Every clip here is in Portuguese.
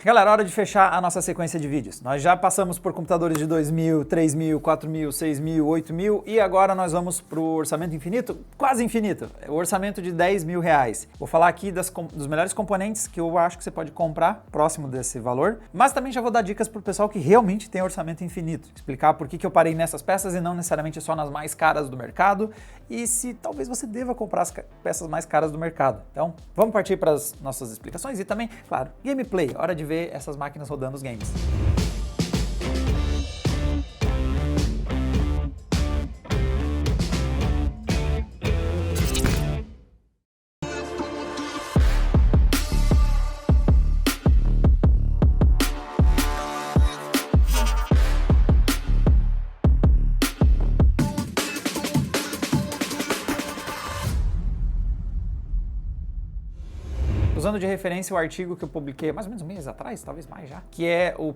Galera, hora de fechar a nossa sequência de vídeos. Nós já passamos por computadores de 2.000, 3.000, 4.000, 6.000, 8.000 e agora nós vamos para o orçamento infinito, quase infinito, o orçamento de R$10.000. Vou falar aqui dos melhores componentes que eu acho que você pode comprar próximo desse valor, mas também já vou dar dicas para o pessoal que realmente tem orçamento infinito. Explicar por que eu parei nessas peças e não necessariamente só nas mais caras do mercado e se talvez você deva comprar as peças mais caras do mercado. Então, vamos partir para as nossas explicações e também, claro, gameplay, hora de ver essas máquinas rodando os games. Usando de referência o artigo que eu publiquei há mais ou menos um mês atrás, talvez mais já, que é o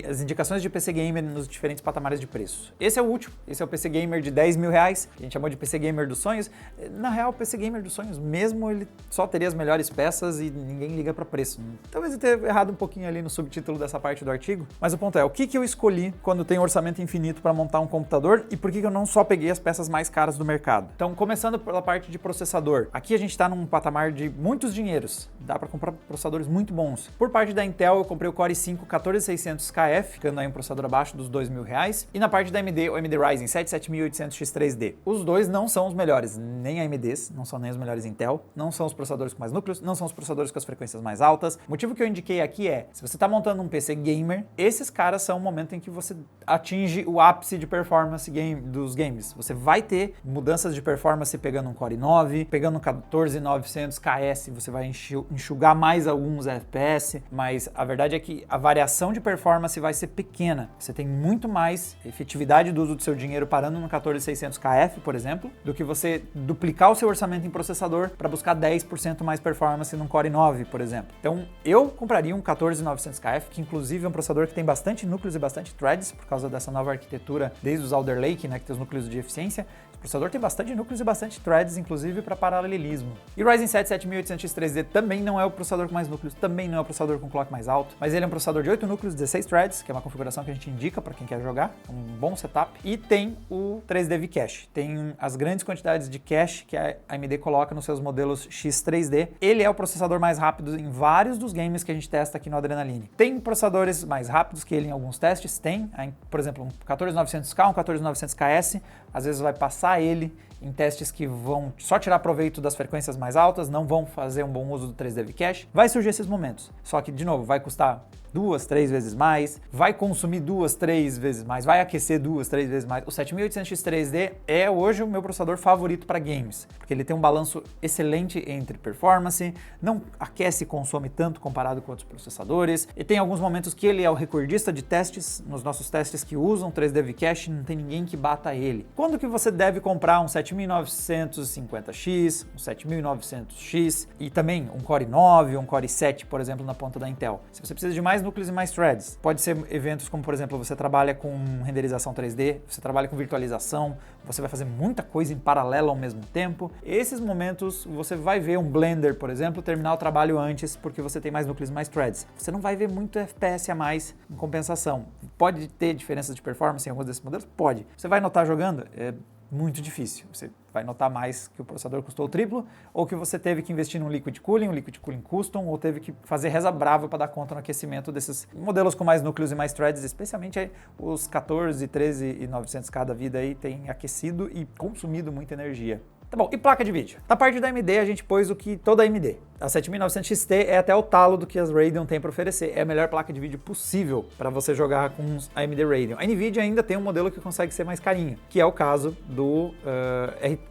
as indicações de PC Gamer nos diferentes patamares de preço. Esse é o último, esse é o PC Gamer de R$10.000, que a gente chamou de PC Gamer dos sonhos. Na real, o PC Gamer dos sonhos mesmo, ele só teria as melhores peças e ninguém liga para preço. Talvez eu tenha errado um pouquinho ali no subtítulo dessa parte do artigo, mas o ponto é, o que eu escolhi quando tenho orçamento infinito para montar um computador e por que eu não só peguei as peças mais caras do mercado. Então, começando pela parte de processador. Aqui a gente está num patamar de muitos dinheiros. Dá para comprar processadores muito bons. Por parte da Intel, eu comprei o Core i5-14600KF, ficando aí um processador abaixo dos R$2.000. E na parte da AMD, o AMD Ryzen 7 7800X3D. Os dois não são os melhores, nem AMDs, não são nem os melhores Intel, não são os processadores com mais núcleos, não são os processadores com as frequências mais altas. O motivo que eu indiquei aqui é, se você está montando um PC gamer, esses caras são o momento em que você atinge o ápice de performance dos games. Você vai ter mudanças de performance pegando um Core i9, pegando um 14900KS, você vai enxugar mais alguns FPS, mas a verdade é que a variação de performance vai ser pequena. Você tem muito mais efetividade do uso do seu dinheiro parando no 14600KF, por exemplo, do que você duplicar o seu orçamento em processador para buscar 10% mais performance num Core i9, por exemplo. Então, eu compraria um 14900KF, que inclusive é um processador que tem bastante núcleos e bastante threads, por causa dessa nova arquitetura, desde os Alder Lake, né, que tem os núcleos de eficiência. O processador tem bastante núcleos e bastante threads, inclusive para paralelismo. E o Ryzen 7 7800X3D também não é o processador com mais núcleos, também não é o processador com clock mais alto, mas ele é um processador de 8 núcleos, 16 threads, que é uma configuração que a gente indica para quem quer jogar, um bom setup, e tem o 3D V-Cache, tem as grandes quantidades de cache que a AMD coloca nos seus modelos X3D. Ele é o processador mais rápido em vários dos games que a gente testa aqui no Adrenaline. Tem processadores mais rápidos que ele em alguns testes, tem, por exemplo, um 14900K, um 14900KS, às vezes vai passar ele em testes que vão só tirar proveito das frequências mais altas, não vão fazer um bom uso do 3D V-Cache. Vai surgir esses momentos. Só que, de novo, vai custar 2, 3 vezes mais, vai consumir 2, 3 vezes mais, vai aquecer 2, 3 vezes mais. O 7800X3D é hoje o meu processador favorito para games, porque ele tem um balanço excelente entre performance, não aquece e consome tanto comparado com outros processadores, e tem alguns momentos que ele é o recordista de testes, nos nossos testes que usam 3D V-Cache, não tem ninguém que bata ele. Quando que você deve comprar um 7950X, um 7900X e também um Core i9, um Core i7, por exemplo, na ponta da Intel? Se você precisa de mais núcleos e mais threads. Pode ser eventos como, por exemplo, você trabalha com renderização 3D, você trabalha com virtualização, você vai fazer muita coisa em paralelo ao mesmo tempo. Esses momentos você vai ver um Blender, por exemplo, terminar o trabalho antes porque você tem mais núcleos e mais threads. Você não vai ver muito FPS a mais em compensação. Pode ter diferenças de performance em alguns desses modelos? Pode. Você vai notar jogando? É muito difícil. Você vai notar mais que o processador custou o triplo, ou que você teve que investir num liquid cooling, um liquid cooling custom, ou teve que fazer reza brava para dar conta no aquecimento desses modelos com mais núcleos e mais threads, especialmente os 14, 13 e 900K da vida aí tem aquecido e consumido muita energia. Tá bom, e placa de vídeo? Na parte da AMD a gente pôs o que toda a AMD. A 7900XT é até o talo do que as Radeon tem para oferecer. É a melhor placa de vídeo possível para você jogar com a AMD Radeon. A NVIDIA ainda tem um modelo que consegue ser mais carinho, que é o caso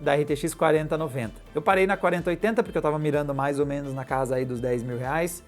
da RTX 4090. Eu parei na 4080 porque eu estava mirando mais ou menos na casa aí dos R$10.000.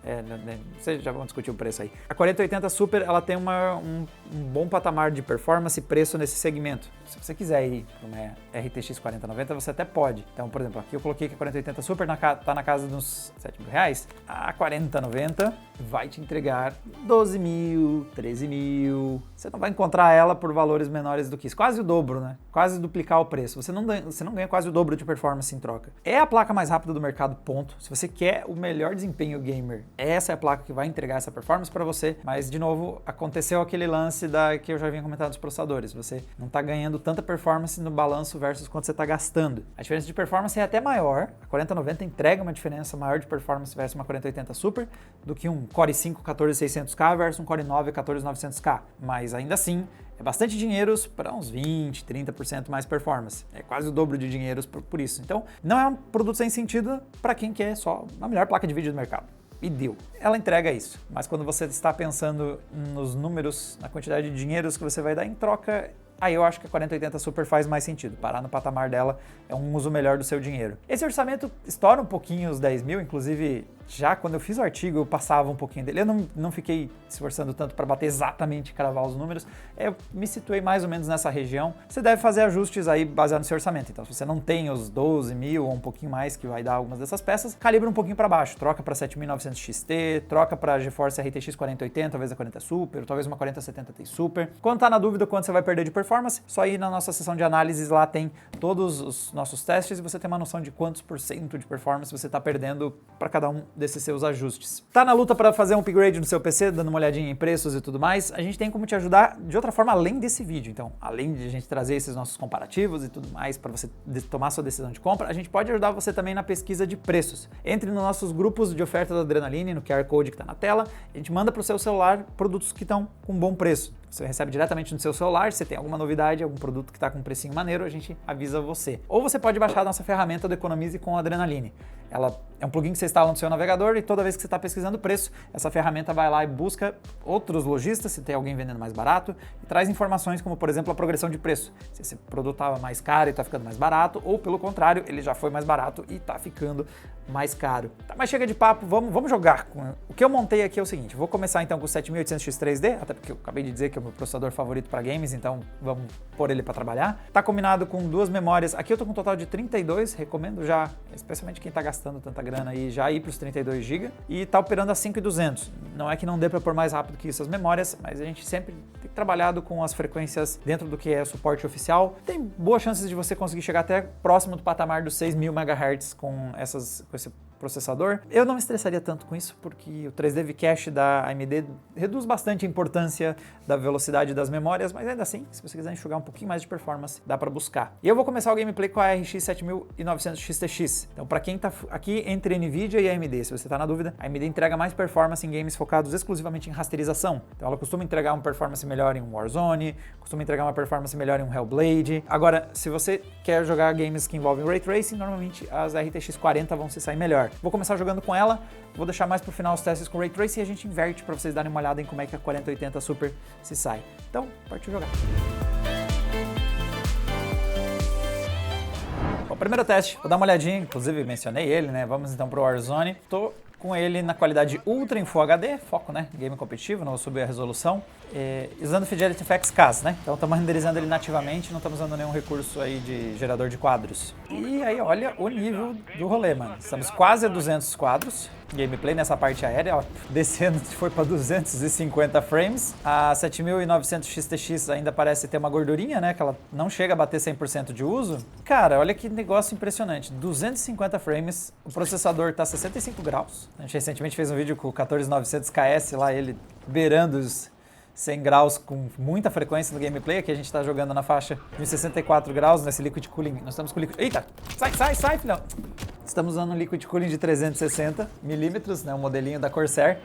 Vocês já vão discutir o preço aí. A 4080 Super, ela tem um bom patamar de performance e preço nesse segmento. Se você quiser ir para uma RTX 4090, você até pode. Então, por exemplo, aqui eu coloquei que a 4080 Super está na casa dos R$7.000. A 4090 vai te entregar 12.000, 13.000, você não vai encontrar ela por valores menores do que isso. Quase o dobro, né? Quase duplicar o preço. Você não ganha quase o dobro de performance em troca. É a placa mais rápida do mercado, ponto. Se você quer o melhor desempenho gamer, essa é a placa que vai entregar essa performance para você. Mas, de novo, aconteceu aquele lance que eu já vinha comentando dos processadores. Você não está ganhando tanta performance no balanço versus quanto você está gastando. A diferença de performance é até maior. A 4090 entrega uma diferença maior de performance versus uma 4080 Super do que um Core i5 14600K versus um Core i9 14900K. Mas ainda assim, é bastante dinheiro para uns 20, 30% mais performance. É quase o dobro de dinheiro por isso. Então, não é um produto sem sentido para quem quer só a melhor placa de vídeo do mercado. E deu. Ela entrega isso. Mas quando você está pensando nos números, na quantidade de dinheiros que você vai dar em troca, aí eu acho que a 4080 Super faz mais sentido. Parar no patamar dela é um uso melhor do seu dinheiro. Esse orçamento estoura um pouquinho os 10 mil, inclusive já quando eu fiz o artigo eu passava um pouquinho dele. Eu não fiquei esforçando tanto para bater exatamente e cravar os números. Eu me situei mais ou menos nessa região. Você deve fazer ajustes aí baseado no seu orçamento. Então, se você não tem os 12 mil ou um pouquinho mais que vai dar algumas dessas peças, calibra um pouquinho para baixo. Troca para 7900 XT, troca para GeForce RTX 4080, talvez a 40 Super, ou talvez uma 4070 Ti Super. Quando tá na dúvida quanto você vai perder de performance, só ir na nossa seção de análises, lá tem todos os nossos testes e você tem uma noção de quantos por cento de performance você está perdendo para cada um desses seus ajustes. Tá na luta para fazer um upgrade no seu PC, dando uma olhadinha em preços e tudo mais, a gente tem como te ajudar de outra forma além desse vídeo. Então, além de a gente trazer esses nossos comparativos e tudo mais para você tomar sua decisão de compra, a gente pode ajudar você também na pesquisa de preços. Entre nos nossos grupos de oferta da Adrenaline, no QR Code que está na tela, a gente manda para o seu celular produtos que estão com bom preço. Você recebe diretamente no seu celular, se tem alguma novidade, algum produto que está com um precinho maneiro, a gente avisa você. Ou você pode baixar a nossa ferramenta do Economize com a Adrenaline. Ela é um plugin que você instala no seu navegador e toda vez que você está pesquisando preço, essa ferramenta vai lá e busca outros lojistas, se tem alguém vendendo mais barato, e traz informações como, por exemplo, a progressão de preço. Se esse produto estava mais caro e está ficando mais barato, ou pelo contrário, ele já foi mais barato e está ficando mais caro. Tá, mas chega de papo, vamos jogar. O que eu montei aqui é o seguinte, vou começar então com o 7800X3D, até porque eu acabei de dizer que é o meu processador favorito para games, então vamos pôr ele para trabalhar. Tá combinado com duas memórias, aqui eu tô com um total de 32, recomendo já, especialmente quem tá gastando tanta grana aí, já ir para os 32 GB, e tá operando a 5.200. Não é que não dê para pôr mais rápido que isso as memórias, mas a gente sempre tem trabalhado com as frequências dentro do que é o suporte oficial. Tem boas chances de você conseguir chegar até próximo do patamar dos 6.000 MHz com esse processador. Eu não me estressaria tanto com isso, porque o 3D V-Cache da AMD reduz bastante a importância da velocidade das memórias, mas ainda assim, se você quiser enxugar um pouquinho mais de performance, dá para buscar. E eu vou começar o gameplay com a RX 7900 XTX. Então, para quem tá aqui entre NVIDIA e AMD, se você está na dúvida, a AMD entrega mais performance em games focados exclusivamente em rasterização. Então, ela costuma entregar uma performance melhor em um Warzone, costuma entregar uma performance melhor em um Hellblade. Agora, se você quer jogar games que envolvem Ray Tracing, normalmente as RTX 40 vão se sair melhor. Vou começar jogando com ela, vou deixar mais pro final os testes com Ray Tracing e a gente inverte para vocês darem uma olhada em como é que a 4080 Super se sai. Então, partiu jogar. Bom, primeiro teste, vou dar uma olhadinha, inclusive mencionei ele, né? Vamos então pro Warzone. Tô com ele na qualidade Ultra em Full HD, foco, né? Game competitivo, não vou subir a resolução. Usando Fidelity FX CAS, né? Então estamos renderizando ele nativamente, não estamos usando nenhum recurso aí de gerador de quadros. E aí olha o nível do rolê, mano. Estamos quase a 200 quadros. Gameplay nessa parte aérea, ó, descendo foi para 250 frames. A 7900 XTX ainda parece ter uma gordurinha, né? Que ela não chega a bater 100% de uso. Cara, olha que negócio impressionante. 250 frames, o processador tá 65 graus. A gente recentemente fez um vídeo com o 14900KS lá, ele beirando os 100 graus com muita frequência no gameplay. Aqui a gente tá jogando na faixa de 64 graus nesse liquid cooling. Nós estamos com liquid... Eita! Sai, filhão! Estamos usando um liquid cooling de 360 milímetros, né? Um modelinho da Corsair.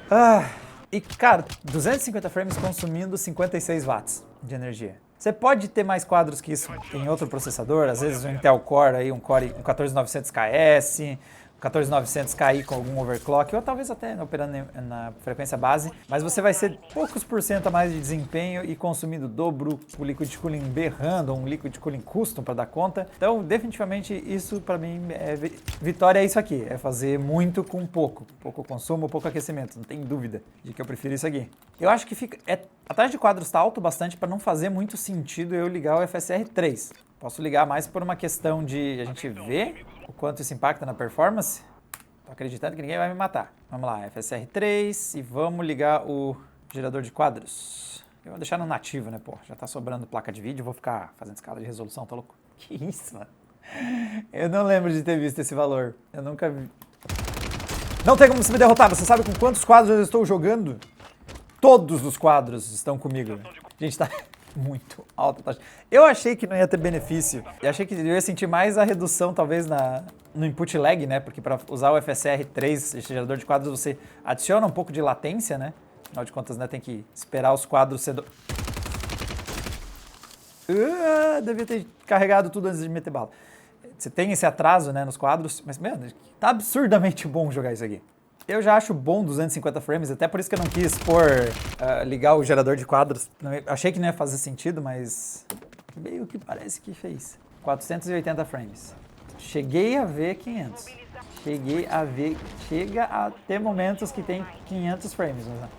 E, cara, 250 frames consumindo 56 watts de energia. Você pode ter mais quadros que isso em outro processador, às vezes um Intel Core, aí um 14900KS, 14900KI com algum overclock, ou talvez até operando na frequência base, mas você vai ser poucos por cento a mais de desempenho e consumindo o dobro, o liquid cooling berrando, um liquid cooling custom para dar conta. Então, definitivamente, isso para mim vitória é isso aqui, é fazer muito com pouco consumo, pouco aquecimento, não tem dúvida de que eu prefiro isso aqui. Eu acho que a taxa de quadros está alto bastante para não fazer muito sentido eu ligar o FSR 3. Posso ligar mais por uma questão de a gente ver o quanto isso impacta na performance. Tô acreditando que ninguém vai me matar. Vamos lá, FSR 3 e vamos ligar o gerador de quadros. Eu vou deixar no nativo, né, pô? Já tá sobrando placa de vídeo, vou ficar fazendo escala de resolução, tá louco? Que isso, mano? Eu não lembro de ter visto esse valor. Eu nunca vi. Não tem como você me derrotar. Você sabe com quantos quadros eu estou jogando? Todos os quadros estão comigo. Gente, tá muito alta a taxa. Eu achei que não ia ter benefício. Eu achei que eu ia sentir mais a redução, talvez, no input lag, né? Porque para usar o FSR3, esse gerador de quadros, você adiciona um pouco de latência, né? Afinal de contas, né, tem que esperar os quadros sendo... devia ter carregado tudo antes de meter bala. Você tem esse atraso, né, nos quadros, mas, mano, tá absurdamente bom jogar isso aqui. Eu já acho bom 250 frames, até por isso que eu não quis ligar o gerador de quadros. Achei que não ia fazer sentido, mas meio que parece que fez. 480 frames. Cheguei a ver 500. Chega a ter momentos que tem 500 frames, mas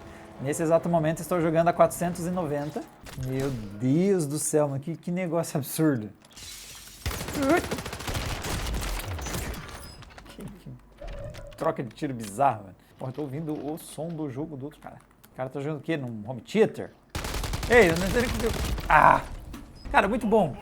nesse exato momento estou jogando a 490. Meu Deus do céu, mas que negócio absurdo. Troca de tiro bizarro, mano. Porra, tô ouvindo o som do jogo do outro cara. O cara tá jogando o quê? Num home theater? Ei, eu não sei nem que... Ah! Cara, muito bom.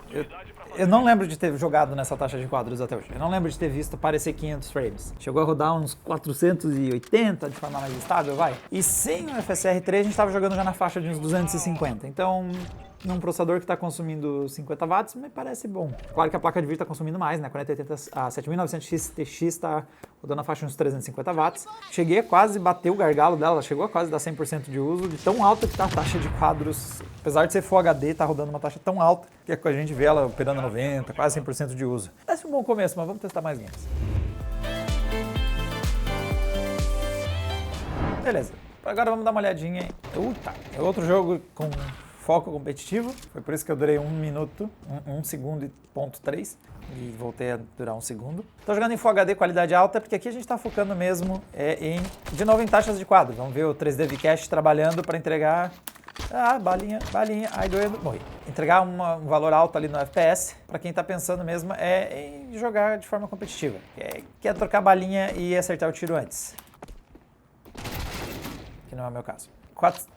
Eu não lembro de ter jogado nessa taxa de quadros até hoje. Eu não lembro de ter visto aparecer 500 frames. Chegou a rodar uns 480 de forma mais estável, vai. E sem o FSR3 a gente tava jogando já na faixa de uns 250. Então, num processador que está consumindo 50 watts, me parece bom. Claro que a placa de vídeo está consumindo mais, né? 4080, a 7900X TX está rodando a faixa de uns 350 watts. Cheguei a quase bater o gargalo dela, chegou a quase dar 100% de uso, de tão alta que está a taxa de quadros. Apesar de ser Full HD, está rodando uma taxa tão alta que a gente vê ela operando 90, quase 100% de uso. Parece um bom começo, mas vamos testar mais games. Beleza, agora vamos dar uma olhadinha em... é outro jogo com foco competitivo, foi por isso que eu durei 1 minuto, 1 segundo e ponto 3, e voltei a durar 1 segundo. Tô jogando em Full HD qualidade alta, porque aqui a gente tá focando mesmo de novo em taxas de quadro. Vamos ver o 3D Vcache trabalhando para entregar... balinha, ai doendo, morri. Entregar um valor alto ali no FPS, para quem tá pensando mesmo em jogar de forma competitiva. Quer trocar balinha e acertar o tiro antes. Que não é o meu caso.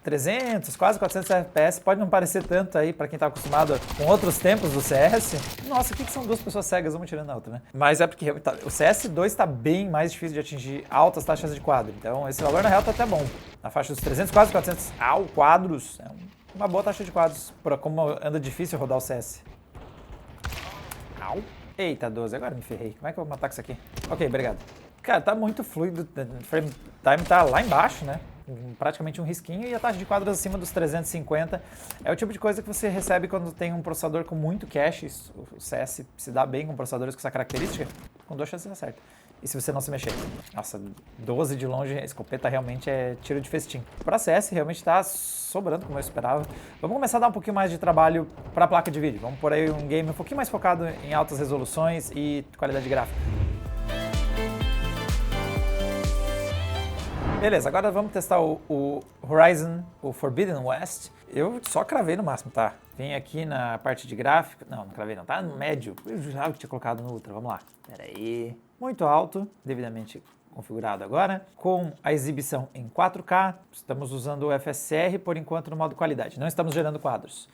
300, quase 400 FPS, pode não parecer tanto aí pra quem tá acostumado com outros tempos do CS. Nossa, o que são duas pessoas cegas, uma tirando a outra, né? Mas é porque o CS2 tá bem mais difícil de atingir altas taxas de quadro. Então esse valor na real tá até bom. Na faixa dos 300, quase 400 quadros, é uma boa taxa de quadros, pra como anda difícil rodar o CS. Eita, 12, agora me ferrei. Como é que eu vou matar com isso aqui? Ok, obrigado. Cara, tá muito fluido, o frame time tá lá embaixo, né? Praticamente um risquinho, e a taxa de quadros acima dos 350 é o tipo de coisa que você recebe quando tem um processador com muito cache. O CS se dá bem com processadores com essa característica, com 2 chances de acerto. E se você não se mexer? Nossa, 12 de longe, a escopeta realmente é tiro de festim. Para CS realmente tá sobrando como eu esperava. Vamos começar a dar um pouquinho mais de trabalho para a placa de vídeo. Vamos por aí um game um pouquinho mais focado em altas resoluções e qualidade gráfica. Beleza, agora vamos testar o Horizon, o Forbidden West. Eu só cravei no máximo, tá? Vem aqui na parte de gráfico. Não cravei não, tá no médio. Eu jurava que tinha colocado no Ultra, vamos lá. Pera aí. Muito alto, devidamente configurado agora. Com a exibição em 4K, estamos usando o FSR por enquanto no modo qualidade. Não estamos gerando quadros.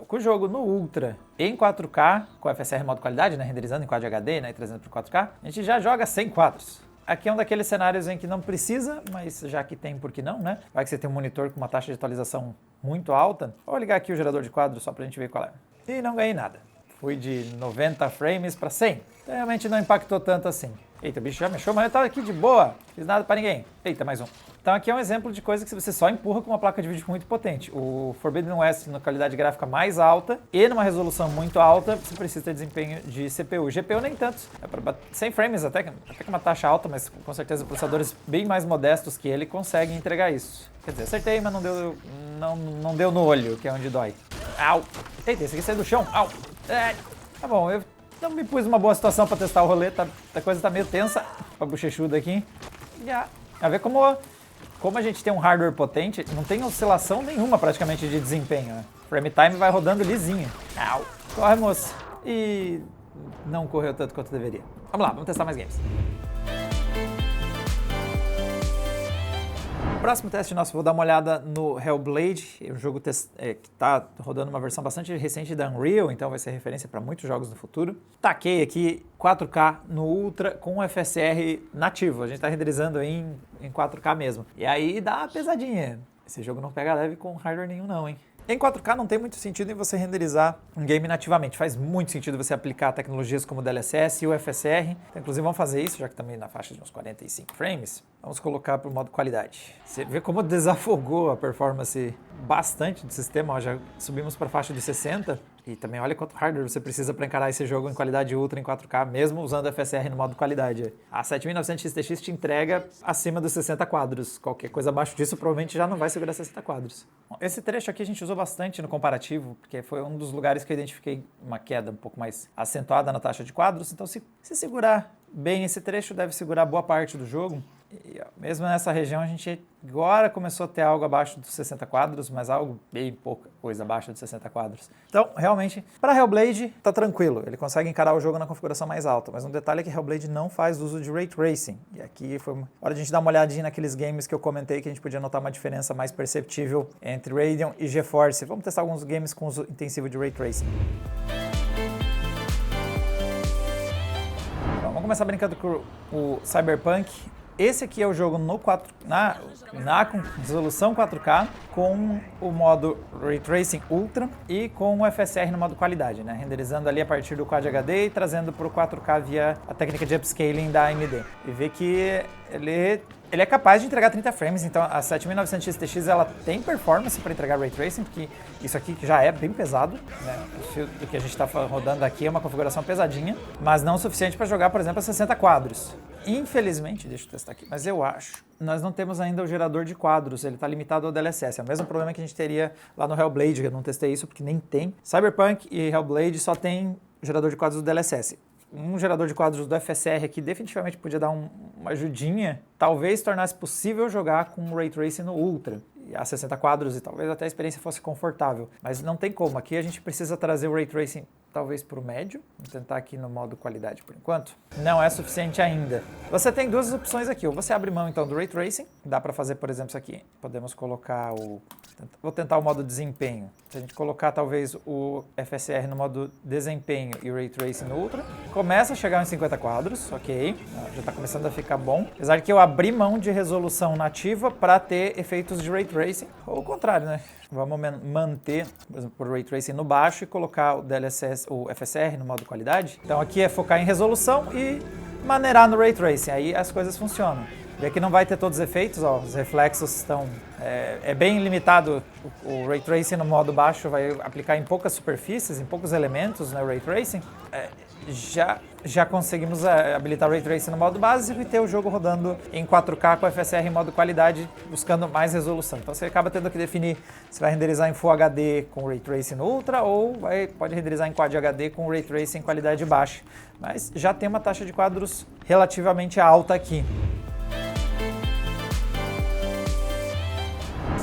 Com o jogo no Ultra em 4K, com o FSR modo qualidade, né? Renderizando em Quad HD, né? E trazendo para 4K, a gente já joga sem quadros. Aqui é um daqueles cenários em que não precisa, mas já que tem, por que não, né? Vai que você tem um monitor com uma taxa de atualização muito alta. Vou ligar aqui o gerador de quadros só pra gente ver qual é. E não ganhei nada. Fui de 90 frames para 100. Então, realmente não impactou tanto assim. Eita, o bicho já mexeu, mas eu tava aqui de boa. Fiz nada pra ninguém. Eita, mais um. Então aqui é um exemplo de coisa que você só empurra com uma placa de vídeo muito potente. O Forbidden West na qualidade gráfica mais alta e numa resolução muito alta, você precisa ter desempenho de CPU. GPU nem tanto. É para 100 frames até que uma taxa alta, mas com certeza processadores bem mais modestos que ele conseguem entregar isso. Quer dizer, acertei, mas não deu no olho, que é onde dói. Au! Eita, esse aqui saiu do chão. Au! Tá bom, eu não me pus numa boa situação para testar o rolê, a coisa tá meio tensa. Pra bochechuda aqui. A ver como a gente tem um hardware potente, não tem oscilação nenhuma praticamente de desempenho, né? Frame time vai rodando lisinho. Au! Corre, moça. E não correu tanto quanto deveria. Vamos lá, vamos testar mais games. Próximo teste nosso, vou dar uma olhada no Hellblade, um jogo que está rodando uma versão bastante recente da Unreal, então vai ser referência para muitos jogos no futuro. Taquei aqui 4K no Ultra com FSR nativo, a gente está renderizando em 4K mesmo. E aí dá uma pesadinha. Esse jogo não pega leve com hardware nenhum não, hein? Em 4K não tem muito sentido em você renderizar um game nativamente. Faz muito sentido você aplicar tecnologias como o DLSS e o FSR. Então, inclusive vamos fazer isso, já que também na faixa de uns 45 frames. Vamos colocar para o modo qualidade. Você vê como desafogou a performance bastante do sistema. Ó, já subimos para a faixa de 60. E também olha quanto hardware você precisa para encarar esse jogo em qualidade ultra em 4K, mesmo usando FSR no modo qualidade. A 7900 XTX te entrega acima dos 60 quadros. Qualquer coisa abaixo disso provavelmente já não vai segurar 60 quadros. Bom, esse trecho aqui a gente usou bastante no comparativo, porque foi um dos lugares que eu identifiquei uma queda um pouco mais acentuada na taxa de quadros. Então, se segurar bem esse trecho, deve segurar boa parte do jogo. E, ó, mesmo nessa região, a gente agora começou a ter algo abaixo dos 60 quadros, mas algo bem pouca coisa abaixo dos 60 quadros. Então, realmente, para Hellblade, tá tranquilo. Ele consegue encarar o jogo na configuração mais alta. Mas um detalhe é que Hellblade não faz uso de Ray Tracing. E aqui foi hora de a gente dar uma olhadinha naqueles games que eu comentei que a gente podia notar uma diferença mais perceptível entre Radeon e GeForce. Vamos testar alguns games com uso intensivo de Ray Tracing. Então, vamos começar brincando com o Cyberpunk. Esse aqui é o jogo no com resolução 4K, com o modo Ray Tracing Ultra e com o FSR no modo qualidade, né? Renderizando ali a partir do Quad HD e trazendo para o 4K via a técnica de upscaling da AMD. E vê que ele é capaz de entregar 30 frames, então a 7900 XTX ela tem performance para entregar Ray Tracing, porque isso aqui já é bem pesado, né? O que a gente está rodando aqui é uma configuração pesadinha, mas não o suficiente para jogar, por exemplo, a 60 quadros. Infelizmente, deixa eu testar aqui, mas eu acho, nós não temos ainda o gerador de quadros, ele está limitado ao DLSS, é o mesmo problema que a gente teria lá no Hellblade, eu não testei isso porque nem tem. Cyberpunk e Hellblade só tem gerador de quadros do DLSS. Um gerador de quadros do FSR aqui definitivamente podia dar uma ajudinha, talvez tornasse possível jogar com o Ray Tracing no Ultra, a 60 quadros e talvez até a experiência fosse confortável, mas não tem como, aqui a gente precisa trazer o Ray Tracing talvez para o médio, vou tentar aqui no modo qualidade por enquanto, não é suficiente ainda. Você tem duas opções aqui, ou você abre mão então do Ray Tracing, dá para fazer por exemplo isso aqui, podemos colocar vou tentar o modo desempenho, se a gente colocar talvez o FSR no modo desempenho e o Ray Tracing no Ultra, começa a chegar em 50 quadros, ok, já está começando a ficar bom, apesar de que eu abri mão de resolução nativa para ter efeitos de Ray Tracing, ou o contrário, né? Vamos manter, por exemplo, o Ray Tracing no baixo e colocar o DLSS, o FSR no modo qualidade. Então aqui é focar em resolução e maneirar no Ray Tracing, aí as coisas funcionam. E aqui não vai ter todos os efeitos, ó, os reflexos estão... É bem limitado, o Ray Tracing no modo baixo vai aplicar em poucas superfícies, em poucos elementos, né, o Ray Tracing. Já conseguimos habilitar o Ray Tracing no modo básico e ter o jogo rodando em 4K com FSR em modo qualidade, buscando mais resolução. Então você acaba tendo que definir se vai renderizar em Full HD com o Ray Tracing no Ultra ou pode renderizar em Quad HD com o Ray Tracing em qualidade baixa. Mas já tem uma taxa de quadros relativamente alta aqui.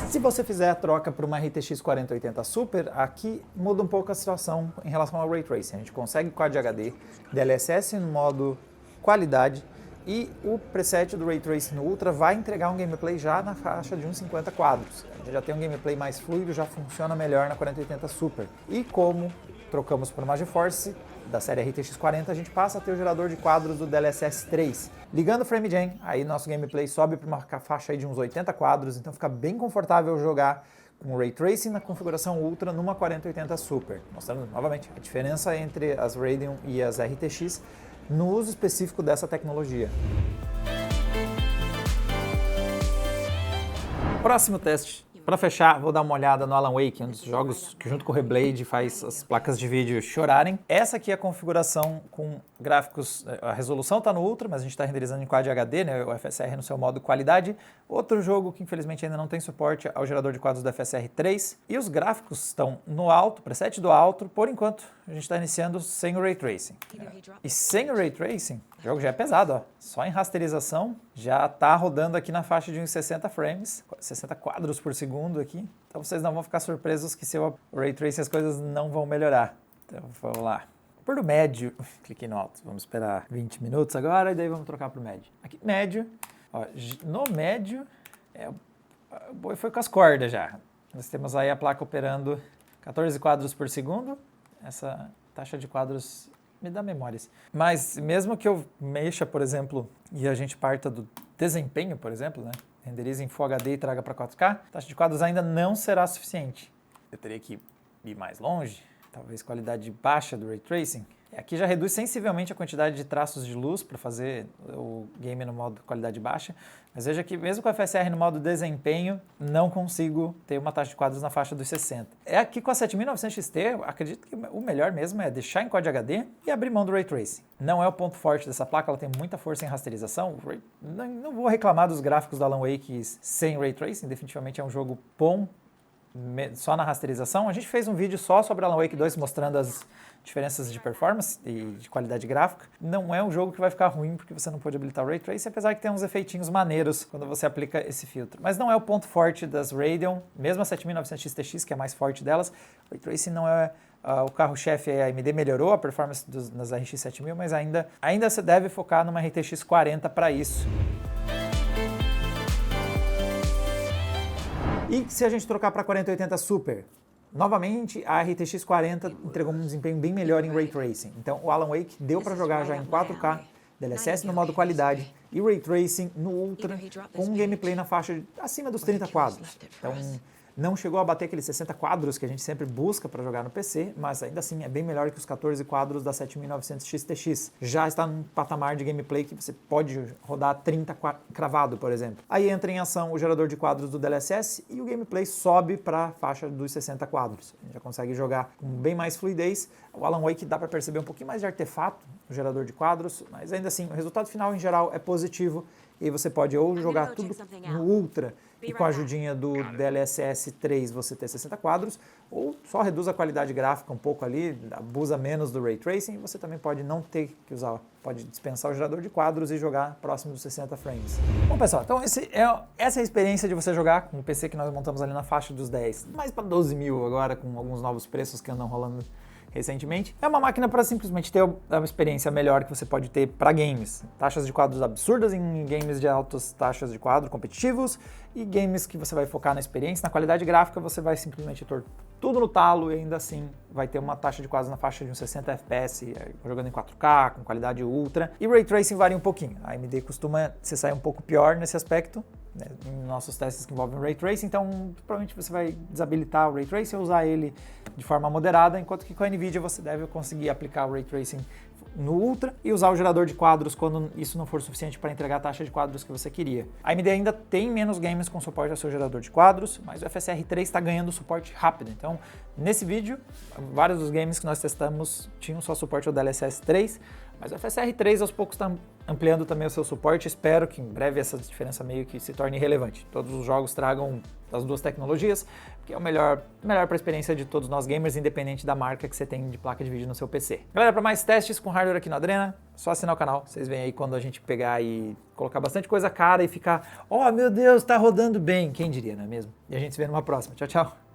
Se você fizer a troca para uma RTX 4080 Super, aqui muda um pouco a situação em relação ao Ray Tracing. A gente consegue Quad HD, DLSS no modo qualidade e o preset do Ray Tracing no Ultra vai entregar um gameplay já na faixa de uns 50 quadros. A gente já tem um gameplay mais fluido, já funciona melhor na 4080 Super. E como trocamos por uma GeForce da série RTX 40, a gente passa a ter o gerador de quadros do DLSS 3. Ligando o FrameGen, aí nosso gameplay sobe para uma faixa aí de uns 80 quadros, então fica bem confortável jogar com Ray Tracing na configuração Ultra numa 4080 Super. Mostrando novamente a diferença entre as Radeon e as RTX no uso específico dessa tecnologia. Próximo teste. Para fechar, vou dar uma olhada no Alan Wake, um dos jogos que junto com o Hellblade faz as placas de vídeo chorarem. Essa aqui é a configuração com gráficos, a resolução está no Ultra, mas a gente está renderizando em Quad HD, né, o FSR no seu modo qualidade. Outro jogo que infelizmente ainda não tem suporte ao gerador de quadros do FSR 3. E os gráficos estão no alto, preset do alto, por enquanto a gente está iniciando sem o Ray Tracing. E sem o Ray Tracing, o jogo já é pesado, ó. Só em rasterização já está rodando aqui na faixa de uns 60 frames, 60 quadros por segundo aqui. Então vocês não vão ficar surpresos que se o Ray Tracing as coisas não vão melhorar. Então vamos lá. Por do médio, cliquei no alto, vamos esperar 20 minutos agora e daí vamos trocar para o médio. Aqui médio, ó, no médio é o boi foi com as cordas já. Nós temos aí a placa operando 14 quadros por segundo. Essa taxa de quadros me dá memórias. Mas mesmo que eu mexa, por exemplo, e a gente parta do desempenho, por exemplo, né? Renderize em Full HD e traga para 4K, a taxa de quadros ainda não será suficiente. Eu teria que ir mais longe, talvez qualidade baixa do Ray Tracing. Aqui já reduz sensivelmente a quantidade de traços de luz para fazer o game no modo qualidade baixa, mas veja que mesmo com a FSR no modo desempenho, não consigo ter uma taxa de quadros na faixa dos 60. Aqui com a 7900 XT, acredito que o melhor mesmo é deixar em Quad HD e abrir mão do Ray Tracing. Não é o ponto forte dessa placa, ela tem muita força em rasterização. Não vou reclamar dos gráficos da Alan Wake sem Ray Tracing, definitivamente é um jogo bom, só na rasterização. A gente fez um vídeo só sobre Alan Wake 2 mostrando as diferenças de performance e de qualidade gráfica. Não é um jogo que vai ficar ruim porque você não pode habilitar o Ray Tracing, apesar que tem uns efeitinhos maneiros quando você aplica esse filtro. Mas não é o ponto forte das Radeon, mesmo a 7900 XTX, que é a mais forte delas. O Ray Tracing não é o carro-chefe. A AMD melhorou a performance nas RX 7000, mas ainda você deve focar numa RTX 40 para isso. E se a gente trocar para 4080 Super? Novamente, a RTX 40 entregou um desempenho bem melhor em Ray Tracing. Então, o Alan Wake deu para jogar já em 4K, DLSS no modo qualidade e Ray Tracing no Ultra, com um gameplay na faixa acima dos 30 quadros. Então, não chegou a bater aqueles 60 quadros que a gente sempre busca para jogar no PC, mas ainda assim é bem melhor que os 14 quadros da 7900 XTX. Já está num patamar de gameplay que você pode rodar 30 cravado, por exemplo. Aí entra em ação o gerador de quadros do DLSS e o gameplay sobe para a faixa dos 60 quadros. A gente já consegue jogar com bem mais fluidez. O Alan Wake dá para perceber um pouquinho mais de artefato no gerador de quadros, mas ainda assim o resultado final em geral é positivo. E aí você pode ou jogar tudo no Ultra e com a ajudinha do DLSS 3 você ter 60 quadros, ou só reduz a qualidade gráfica um pouco ali, abusa menos do Ray Tracing, e você também pode não ter que usar, pode dispensar o gerador de quadros e jogar próximo dos 60 frames. Bom pessoal, então essa é a experiência de você jogar com o PC que nós montamos ali na faixa dos 10, mais para 12 mil agora, com alguns novos preços que andam rolando recentemente. É uma máquina para simplesmente ter uma experiência melhor que você pode ter para games. Taxas de quadros absurdas em games de altas taxas de quadro competitivos e games que você vai focar na experiência, na qualidade gráfica, você vai simplesmente ter tudo no talo e ainda assim vai ter uma taxa de quadros na faixa de uns 60 FPS, jogando em 4K, com qualidade ultra. E Ray Tracing varia um pouquinho. A AMD costuma se sair um pouco pior nesse aspecto, né, em nossos testes que envolvem Ray Tracing, então provavelmente você vai desabilitar o Ray Tracing ou usar ele de forma moderada, enquanto que com a NVIDIA você deve conseguir aplicar o Ray Tracing no Ultra e usar o gerador de quadros quando isso não for suficiente para entregar a taxa de quadros que você queria. A AMD ainda tem menos games com suporte ao seu gerador de quadros, mas o FSR 3 está ganhando suporte rápido. Então, nesse vídeo, vários dos games que nós testamos tinham só suporte ao DLSS 3, mas o FSR 3 aos poucos está ampliando também o seu suporte. Espero que em breve essa diferença meio que se torne relevante. Todos os jogos tragam as duas tecnologias, que é o melhor para a experiência de todos nós gamers, independente da marca que você tem de placa de vídeo no seu PC. Galera, para mais testes com hardware aqui no Adrena, só assinar o canal. Vocês veem aí quando a gente pegar e colocar bastante coisa cara e ficar, oh meu Deus, tá rodando bem. Quem diria, não é mesmo? E a gente se vê numa próxima. Tchau, tchau.